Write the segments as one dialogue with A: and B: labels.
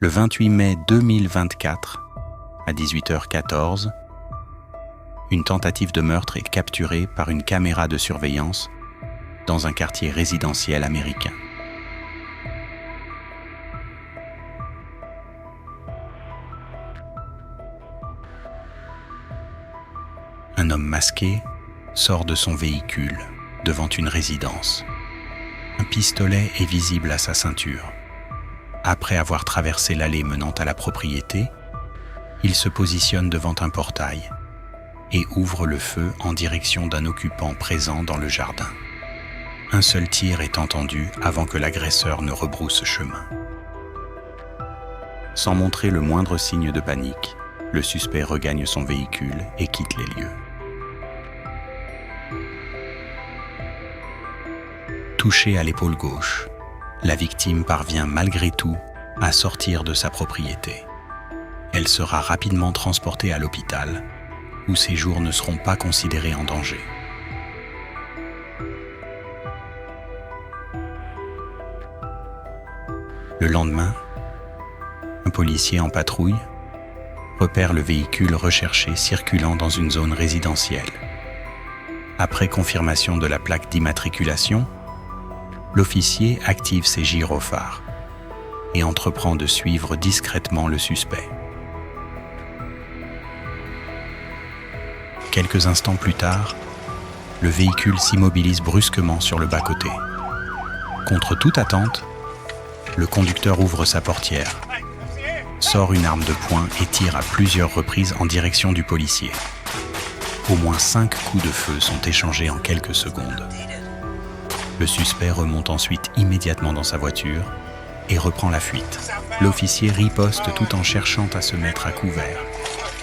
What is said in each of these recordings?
A: Le 28 mai 2024, à 18h14, une tentative de meurtre est capturée par une caméra de surveillance dans un quartier résidentiel américain. Un homme masqué sort de son véhicule devant une résidence. Un pistolet est visible à sa ceinture. Après avoir traversé l'allée menant à la propriété, il se positionne devant un portail et ouvre le feu en direction d'un occupant présent dans le jardin. Un seul tir est entendu avant que l'agresseur ne rebrousse chemin. Sans montrer le moindre signe de panique, le suspect regagne son véhicule et quitte les lieux. Touchée à l'épaule gauche, la victime parvient malgré tout à sortir de sa propriété. Elle sera rapidement transportée à l'hôpital, où ses jours ne seront pas considérés en danger. Le lendemain, un policier en patrouille repère le véhicule recherché circulant dans une zone résidentielle. Après confirmation de la plaque d'immatriculation, l'officier active ses gyrophares et entreprend de suivre discrètement le suspect. Quelques instants plus tard, le véhicule s'immobilise brusquement sur le bas-côté. Contre toute attente, le conducteur ouvre sa portière, sort une arme de poing et tire à plusieurs reprises en direction du policier. Au moins 5 coups de feu sont échangés en quelques secondes. Le suspect remonte ensuite immédiatement dans sa voiture et reprend la fuite. L'officier riposte tout en cherchant à se mettre à couvert,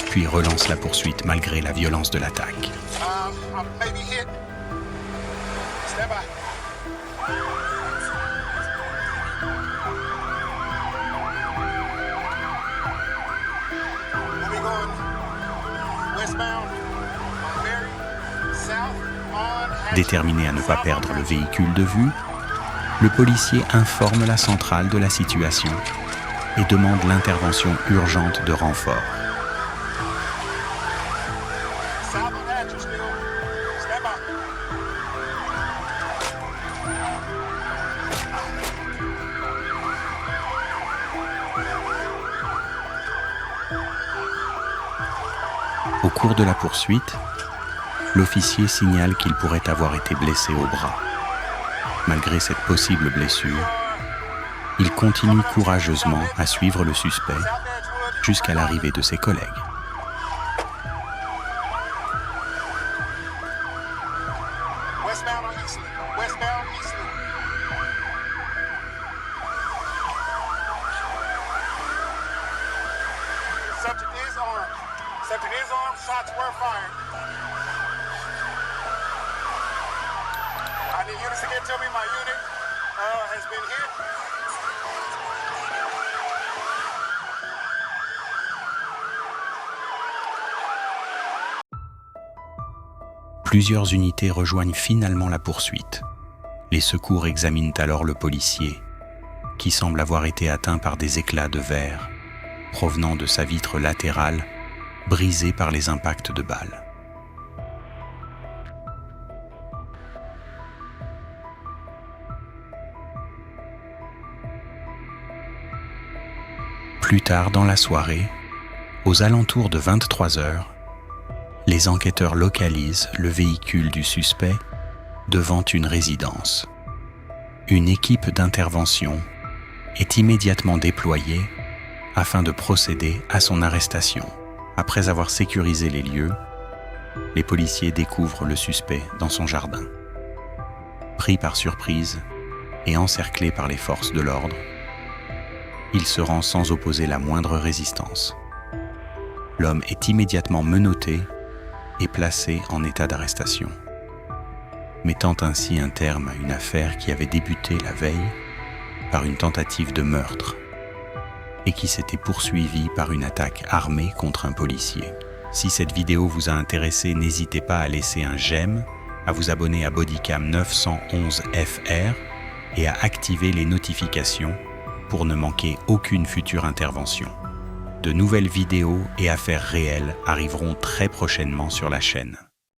A: puis relance la poursuite malgré la violence de l'attaque. Déterminé à ne pas perdre le véhicule de vue, le policier informe la centrale de la situation et demande l'intervention urgente de renforts. Au cours de la poursuite, l'officier signale qu'il pourrait avoir été blessé au bras. Malgré cette possible blessure, il continue courageusement à suivre le suspect jusqu'à l'arrivée de ses collègues. Plusieurs unités rejoignent finalement la poursuite. Les secours examinent alors le policier, qui semble avoir été atteint par des éclats de verre provenant de sa vitre latérale, brisée par les impacts de balles. Plus tard dans la soirée, aux alentours de 23h, les enquêteurs localisent le véhicule du suspect devant une résidence. Une équipe d'intervention est immédiatement déployée afin de procéder à son arrestation. Après avoir sécurisé les lieux, les policiers découvrent le suspect dans son jardin. Pris par surprise et encerclé par les forces de l'ordre, il se rend sans opposer la moindre résistance. L'homme est immédiatement menotté et placé en état d'arrestation, mettant ainsi un terme à une affaire qui avait débuté la veille par une tentative de meurtre et qui s'était poursuivie par une attaque armée contre un policier. Si cette vidéo vous a intéressé, n'hésitez pas à laisser un j'aime, à vous abonner à Bodycam 911 FR et à activer les notifications pour ne manquer aucune future intervention. De nouvelles vidéos et affaires réelles arriveront très prochainement sur la chaîne.